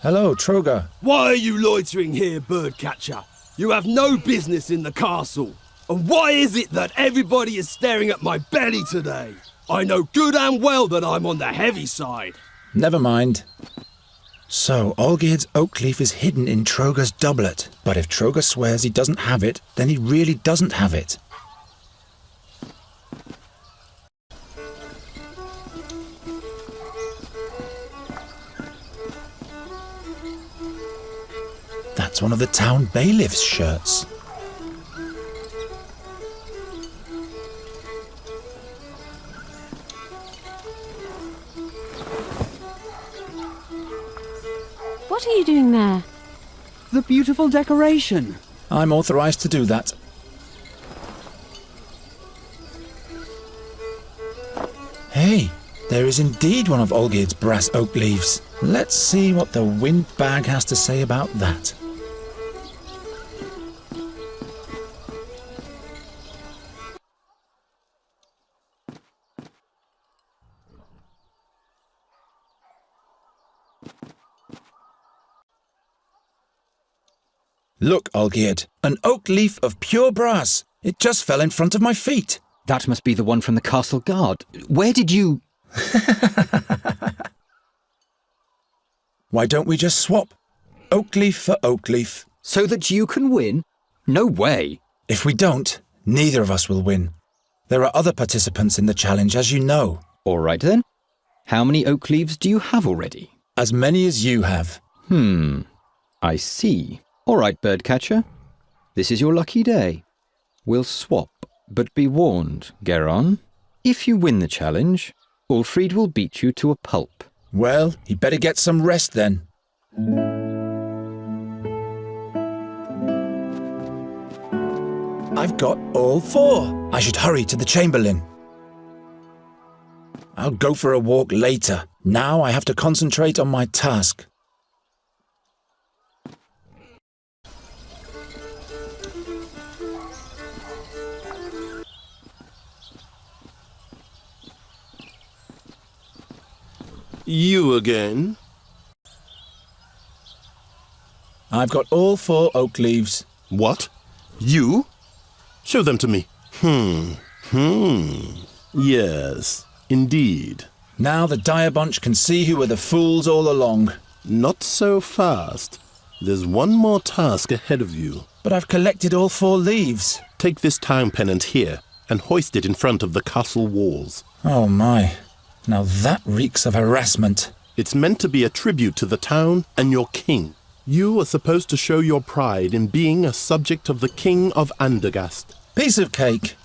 Hello, Troga. Why are you loitering here, birdcatcher? You have no business in the castle. And why is it that everybody is staring at my belly today? I know good and well that I'm on the heavy side. Never mind. So, Olgierd's oak leaf is hidden in Troga's doublet. But if Troga swears he doesn't have it, then he really doesn't have it. That's one of the town bailiff's shirts. What are you doing there? The beautiful decoration. I'm authorized to do that. Hey, there is indeed one of Olgierd's brass oak leaves. Let's see what the windbag has to say about that. Look, Olgierd, an oak leaf of pure brass. It just fell in front of my feet. That must be the one from the castle guard. Where did you... Why don't we just swap? Oak leaf for oak leaf. So that you can win? No way. If we don't, neither of us will win. There are other participants in the challenge, as you know. All right then. How many oak leaves do you have already? As many as you have. I see. All right, birdcatcher. This is your lucky day. We'll swap, but be warned, Geron. If you win the challenge, Ulfried will beat you to a pulp. Well, he'd better get some rest then. I've got all 4. I should hurry to the Chamberlain. I'll go for a walk later. Now I have to concentrate on my task. You again? I've got all 4 oak leaves. What? You? Show them to me. Yes, indeed. Now the dire bunch can see who were the fools all along. Not so fast. There's one more task ahead of you. But I've collected all 4 leaves. Take this town pennant here and hoist it in front of the castle walls. Oh my. Now that reeks of harassment. It's meant to be a tribute to the town and your king. You are supposed to show your pride in being a subject of the king of Andergast. Piece of cake.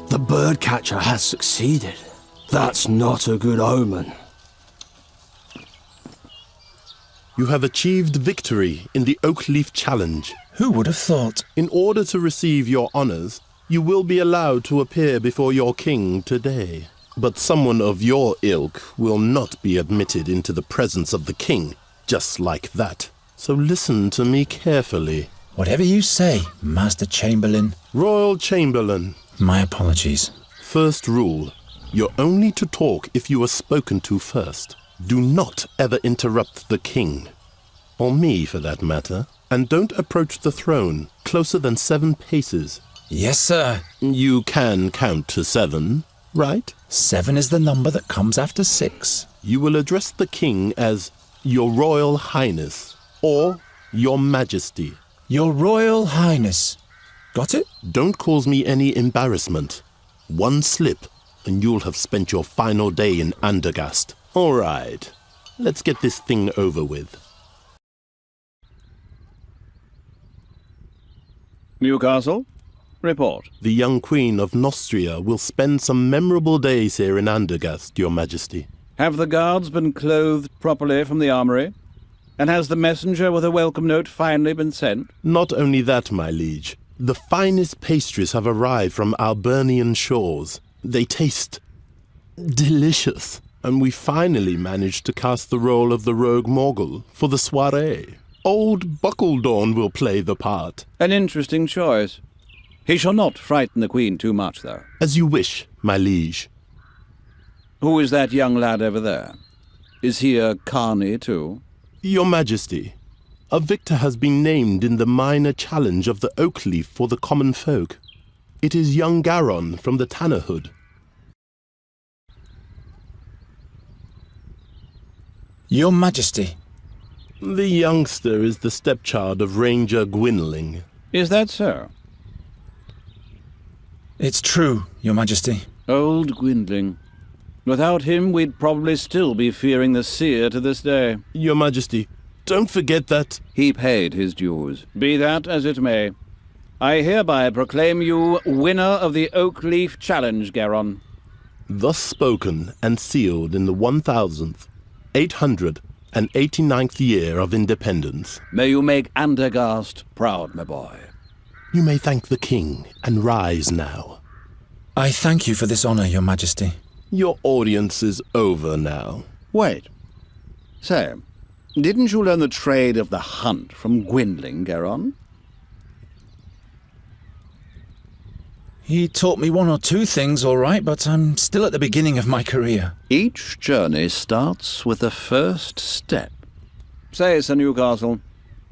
The birdcatcher has succeeded. That's not a good omen. You have achieved victory in the Oak Leaf Challenge. Who would have thought? In order to receive your honors, you will be allowed to appear before your king today. But someone of your ilk will not be admitted into the presence of the king, just like that. So listen to me carefully. Whatever you say, Master Chamberlain. Royal Chamberlain. My apologies. First rule, you're only to talk if you are spoken to first. Do not ever interrupt the king, or me for that matter, and don't approach the throne closer than 7 paces. Yes, sir. You can count to 7, right? 7 is the number that comes after 6. You will address the king as Your Royal Highness, or Your Majesty. Your Royal Highness. Got it? Don't cause me any embarrassment. One slip, and you'll have spent your final day in Andergast. All right, let's get this thing over with. Newcastle, report. The young Queen of Nostria will spend some memorable days here in Andergast, Your Majesty. Have the guards been clothed properly from the armory? And has the messenger with a welcome note finally been sent? Not only that, my liege. The finest pastries have arrived from Albernian shores. They taste delicious. and we finally managed to cast the role of the rogue Morgul for the soiree. Old Buckledorn will play the part. An interesting choice. He shall not frighten the Queen too much, though. As you wish, my liege. Who is that young lad over there? Is he a carny, too? Your Majesty, a victor has been named in the minor challenge of the oak leaf for the common folk. It is young Garon from the Tannerhood. Your Majesty. The youngster is the stepchild of Ranger Gwynling. Is that so? It's true, Your Majesty. Old Gwynling. Without him, we'd probably still be fearing the seer to this day. Your Majesty, don't forget that... He paid his dues. Be that as it may. I hereby proclaim you winner of the Oak Leaf Challenge, Garon. Thus spoken and sealed in the 1889th year of independence. May you make Andergast proud, my boy. You may thank the king and rise now. I thank you for this honor, Your Majesty. Your audience is over now. Wait. Say, didn't you learn the trade of the hunt from Gwynling, Garon? He taught me one or two things, all right, but I'm still at the beginning of my career. Each journey starts with the first step. Say, Sir Newcastle,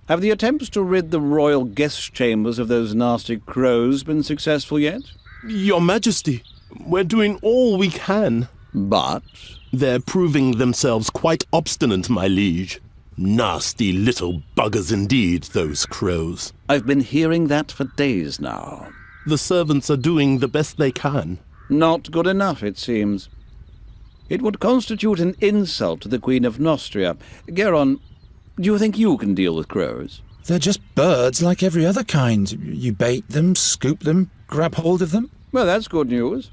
have the attempts to rid the royal guest chambers of those nasty crows been successful yet? Your Majesty, we're doing all we can. But? They're proving themselves quite obstinate, my liege. Nasty little buggers indeed, those crows. I've been hearing that for days now. The servants are doing the best they can. Not good enough, it seems. It would constitute an insult to the Queen of Nostria. Garon, do you think you can deal with crows? They're just birds like every other kind. You bait them, scoop them, grab hold of them. Well, that's good news.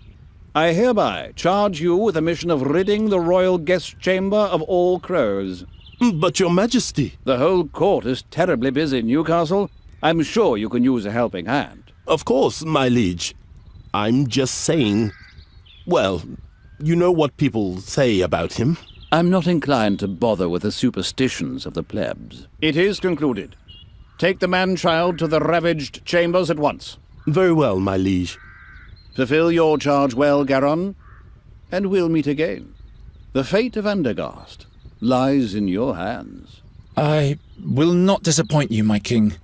I hereby charge you with the mission of ridding the royal guest chamber of all crows. But your Majesty... The whole court is terribly busy, Newcastle. I'm sure you can use a helping hand. Of course, my liege. I'm just saying... Well, you know what people say about him. I'm not inclined to bother with the superstitions of the plebs. It is concluded. Take the man-child to the ravaged chambers at once. Very well, my liege. Fulfill your charge well, Garon, and we'll meet again. The fate of Andergast lies in your hands. I will not disappoint you, my king.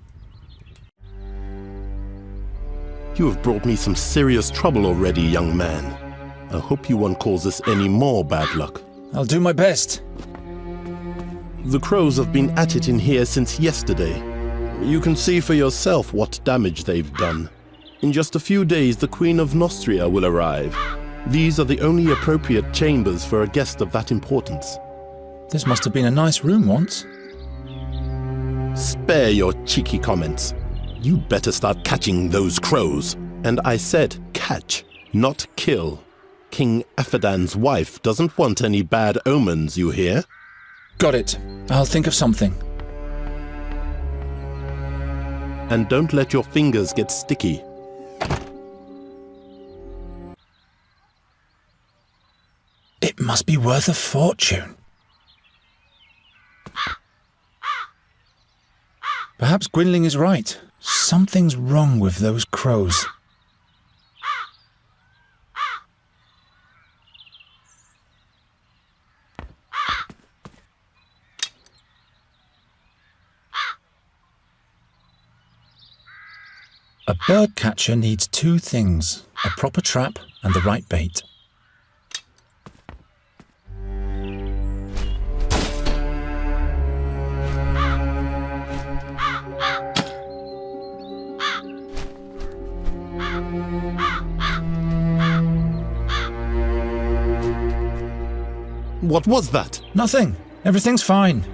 You have brought me some serious trouble already, young man. I hope you won't cause us any more bad luck. I'll do my best. The crows have been at it in here since yesterday. You can see for yourself what damage they've done. In just a few days, the Queen of Nostria will arrive. These are the only appropriate chambers for a guest of that importance. This must have been a nice room once. Spare your cheeky comments. You better start catching those crows. And I said catch, not kill. King Aphedan's wife doesn't want any bad omens, you hear? Got it. I'll think of something. And don't let your fingers get sticky. It must be worth a fortune. Perhaps Gwynling is right. Something's wrong with those crows. A bird catcher needs two things: a proper trap and the right bait. What was that? Nothing. Everything's fine.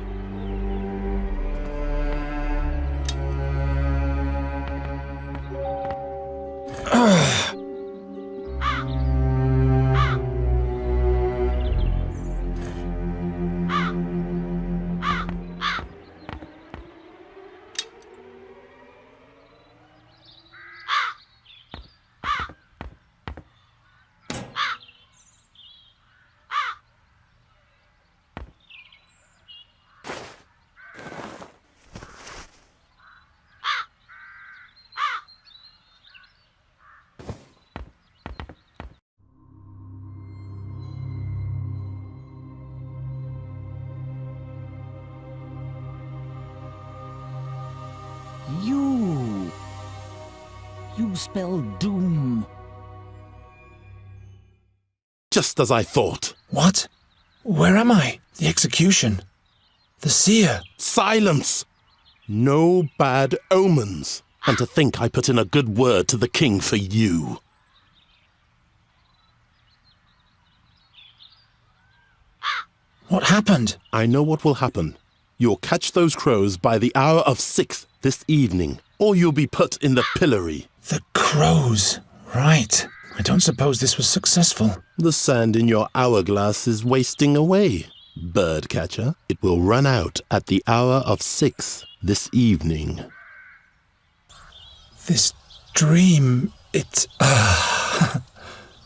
You spell doom. Just as I thought. What? Where am I? The execution. The seer. Silence! No bad omens. And to think I put in a good word to the king for you. What happened? I know what will happen. You'll catch those crows by the hour of 6 this evening, or you'll be put in the pillory. The crows. Right. I don't suppose this was successful. The sand in your hourglass is wasting away, birdcatcher. It will run out at the hour of 6 this evening. This dream, it...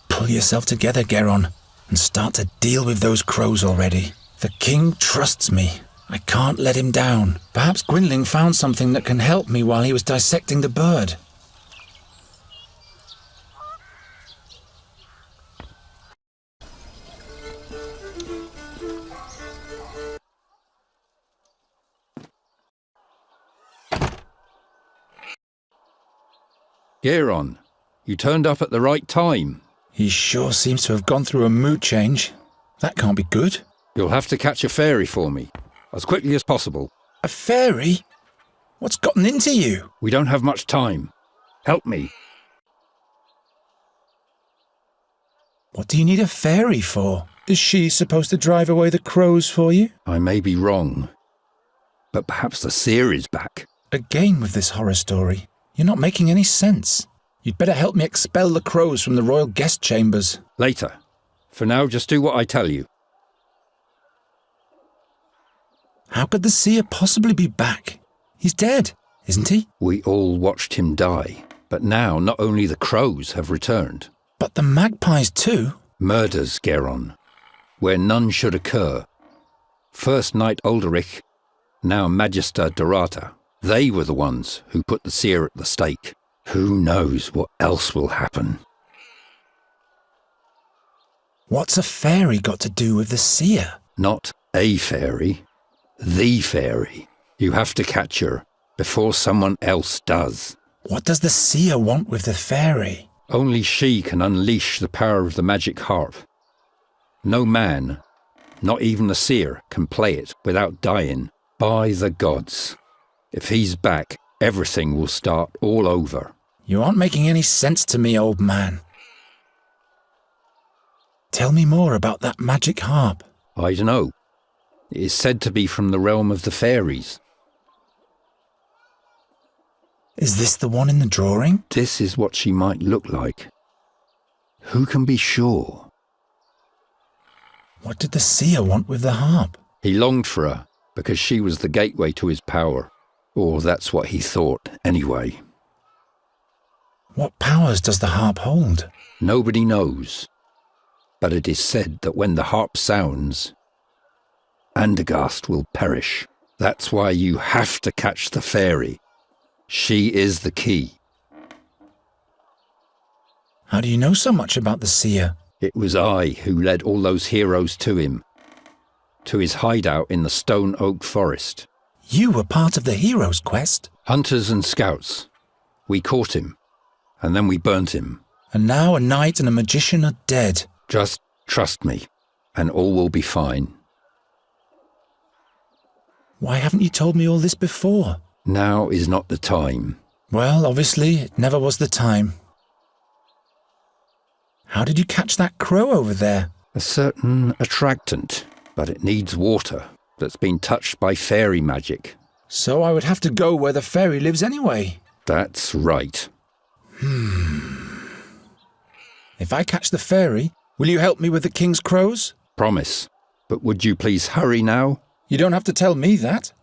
Pull yourself together, Geron, and start to deal with those crows already. The king trusts me. I can't let him down. Perhaps Gwynling found something that can help me while he was dissecting the bird. Geron, you turned up at the right time. He sure seems to have gone through a mood change. That can't be good. You'll have to catch a fairy for me, as quickly as possible. A fairy? What's gotten into you? We don't have much time. Help me. What do you need a fairy for? Is she supposed to drive away the crows for you? I may be wrong, but perhaps the seer is back. Again with this horror story. You're not making any sense. You'd better help me expel the crows from the royal guest chambers. Later. For now, just do what I tell you. How could the seer possibly be back? He's dead, isn't he? We all watched him die, but now not only the crows have returned. But the magpies too? Murders, Geron, where none should occur. First Knight Ulderich, now Magister Dorata. They were the ones who put the seer at the stake. Who knows what else will happen? What's a fairy got to do with the seer? Not a fairy, the fairy. You have to catch her before someone else does. What does the seer want with the fairy? Only she can unleash the power of the magic harp. No man, not even the seer, can play it without dying. By the gods. If he's back, everything will start all over. You aren't making any sense to me, old man. Tell me more about that magic harp. I don't know. It is said to be from the realm of the fairies. Is this the one in the drawing? This is what she might look like. Who can be sure? What did the seer want with the harp? He longed for her because she was the gateway to his power. Or that's what he thought, anyway. What powers does the harp hold? Nobody knows. But it is said that when the harp sounds, Andergast will perish. That's why you have to catch the fairy. She is the key. How do you know so much about the seer? It was I who led all those heroes to him, to his hideout in the Stone Oak Forest. You were part of the hero's quest? Hunters and scouts. We caught him, and then we burnt him. And now a knight and a magician are dead. Just trust me, and all will be fine. Why haven't you told me all this before? Now is not the time. Well, obviously, it never was the time. How did you catch that crow over there? A certain attractant, but it needs water that's been touched by fairy magic. So I would have to go where the fairy lives anyway. That's right. If I catch the fairy, will you help me with the king's crows? Promise. But would you please hurry now? You don't have to tell me that.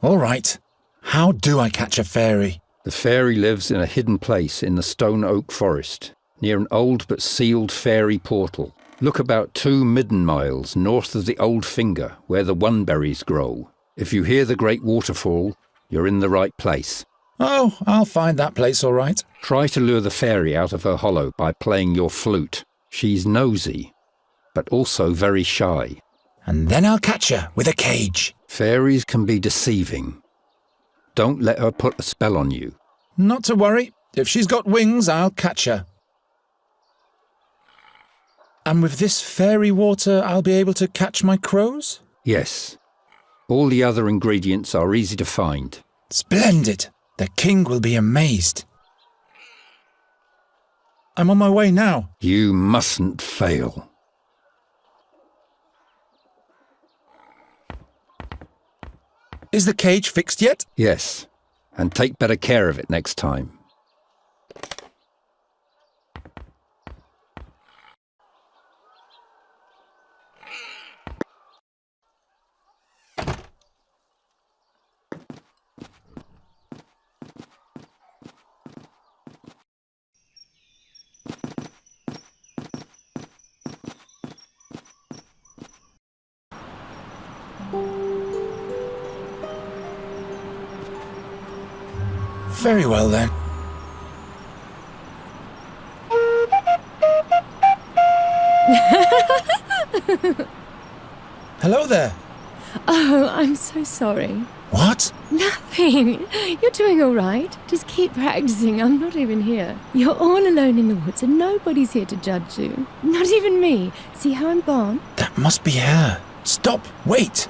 All right. How do I catch a fairy? The fairy lives in a hidden place in the Stone Oak Forest, near an old but sealed fairy portal. Look about 2 midden miles north of the Old Finger, where the oneberries grow. If you hear the great waterfall, you're in the right place. Oh, I'll find that place all right. Try to lure the fairy out of her hollow by playing your flute. She's nosy, but also very shy. And then I'll catch her with a cage. Fairies can be deceiving. Don't let her put a spell on you. Not to worry. If she's got wings, I'll catch her. And with this fairy water, I'll be able to catch my crows? Yes. All the other ingredients are easy to find. Splendid! The king will be amazed. I'm on my way now. You mustn't fail. Is the cage fixed yet? Yes. And take better care of it next time. Very well then. Hello there. Oh, I'm so sorry. What? Nothing. You're doing all right. Just keep practicing. I'm not even here. You're all alone in the woods and nobody's here to judge you. Not even me. See how I'm gone? That must be her. Stop. Wait.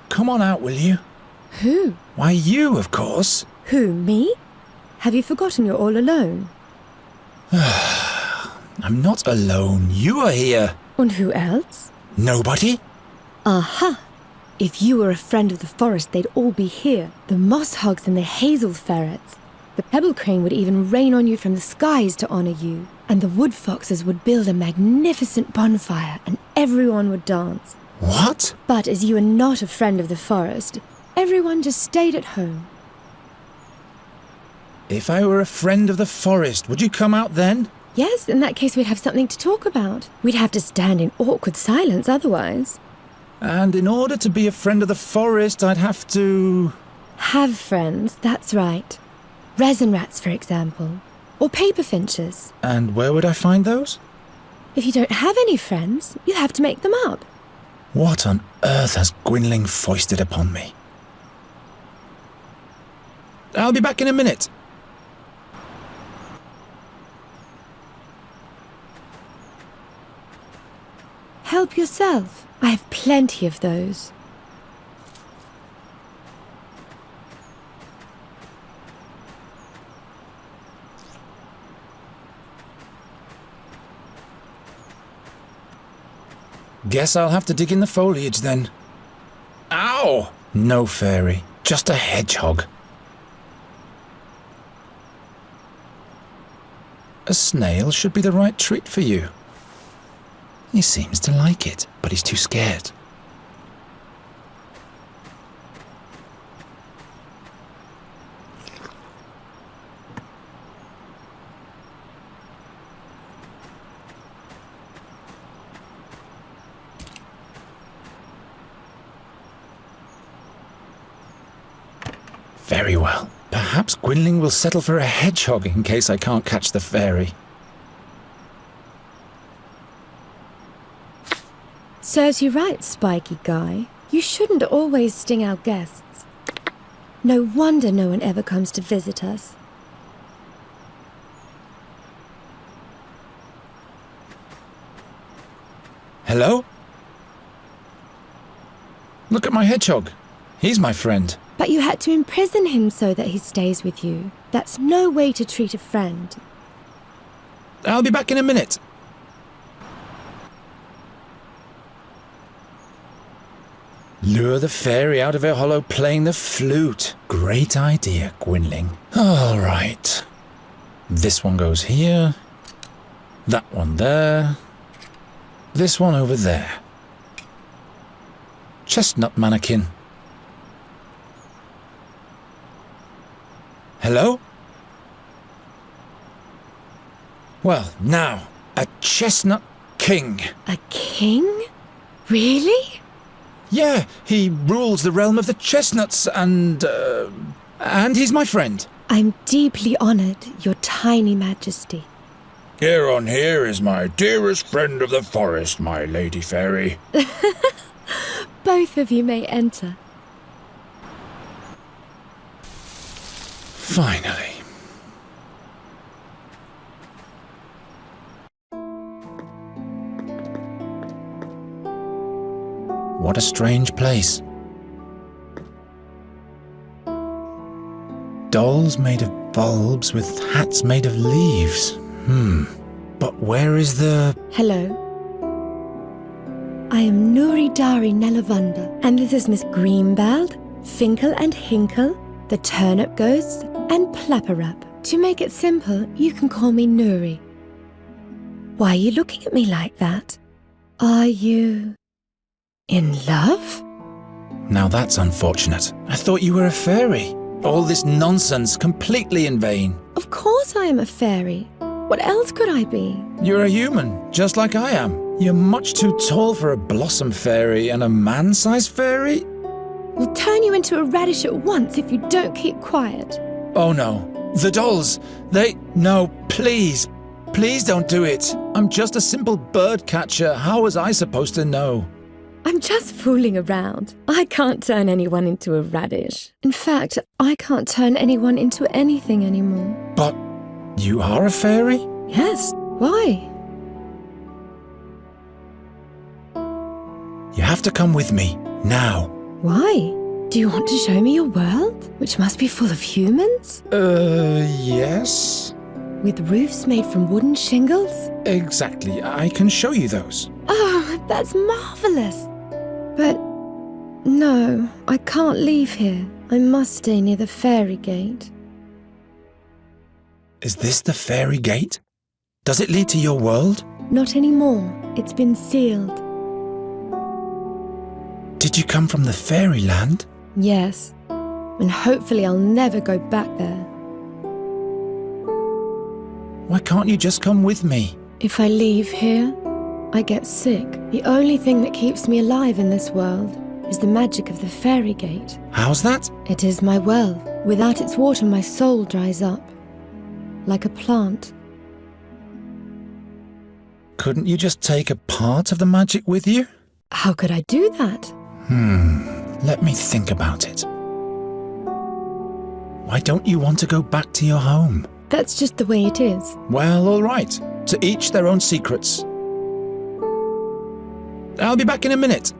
Come on out, will you? Who? Why, you, of course. Who, me? Have you forgotten you're all alone? I'm not alone. You are here. And who else? Nobody? Aha! If you were a friend of the forest, they'd all be here. The moss hogs and the hazel ferrets. The pebble crane would even rain on you from the skies to honor you. And the wood foxes would build a magnificent bonfire and everyone would dance. What? But as you are not a friend of the forest, everyone just stayed at home. If I were a friend of the forest, would you come out then? Yes, in that case we'd have something to talk about. We'd have to stand in awkward silence otherwise. And in order to be a friend of the forest, I'd have to... Have friends, that's right. Resin rats, for example. Or paper finches. And where would I find those? If you don't have any friends, you'll have to make them up. What on earth has Gwynling foisted upon me? I'll be back in a minute. Help yourself. I have plenty of those. Guess I'll have to dig in the foliage then. Ow! No fairy, just a hedgehog. A snail should be the right treat for you. He seems to like it, but he's too scared. Very well. Perhaps Gwynling will settle for a hedgehog in case I can't catch the fairy. Serves you right, spiky guy. You shouldn't always sting our guests. No wonder no one ever comes to visit us. Hello? Look at my hedgehog. He's my friend. But you had to imprison him so that he stays with you. That's no way to treat a friend. I'll be back in a minute. Lure the fairy out of her hollow playing the flute. Great idea, Gwynling. All right. This one goes here. That one there. This one over there. Chestnut mannequin. Hello? Well, now, a chestnut king. A king? Really? Yeah, he rules the realm of the chestnuts and he's my friend. I'm deeply honored, your tiny majesty. Here is my dearest friend of the forest, my lady fairy. Both of you may enter. Finally. What a strange place. Dolls made of bulbs with hats made of leaves. But where is the... Hello. I am Nuri Dari Nelavunda, and this is Miss Greenbelt, Finkel and Hinkle, the Turnip Ghosts, and Plapperap. To make it simple, you can call me Nuri. Why are you looking at me like that? Are you... in love? Now that's unfortunate. I thought you were a fairy. All this nonsense completely in vain. Of course I am a fairy. What else could I be? You're a human, just like I am. You're much too tall for a blossom fairy and a man-sized fairy. We'll turn you into a radish at once if you don't keep quiet. Oh no. The dolls, No, please. Please don't do it. I'm just a simple bird catcher. How was I supposed to know? I'm just fooling around. I can't turn anyone into a radish. In fact, I can't turn anyone into anything anymore. But you are a fairy? Yes. Why? You have to come with me, now. Why? Do you want to show me your world, which must be full of humans? Yes? With roofs made from wooden shingles? Exactly. I can show you those. Oh, that's marvelous. But no, I can't leave here. I must stay near the fairy gate. Is this the fairy gate? Does it lead to your world? Not anymore. It's been sealed. Did you come from the fairyland? Yes. And hopefully I'll never go back there. Why can't you just come with me? If I leave here, I get sick. The only thing that keeps me alive in this world is the magic of the fairy gate. How's that? It is my well. Without its water, my soul dries up. Like a plant. Couldn't you just take a part of the magic with you? How could I do that? Let me think about it. Why don't you want to go back to your home? That's just the way it is. Well, all right. To each their own secrets. I'll be back in a minute.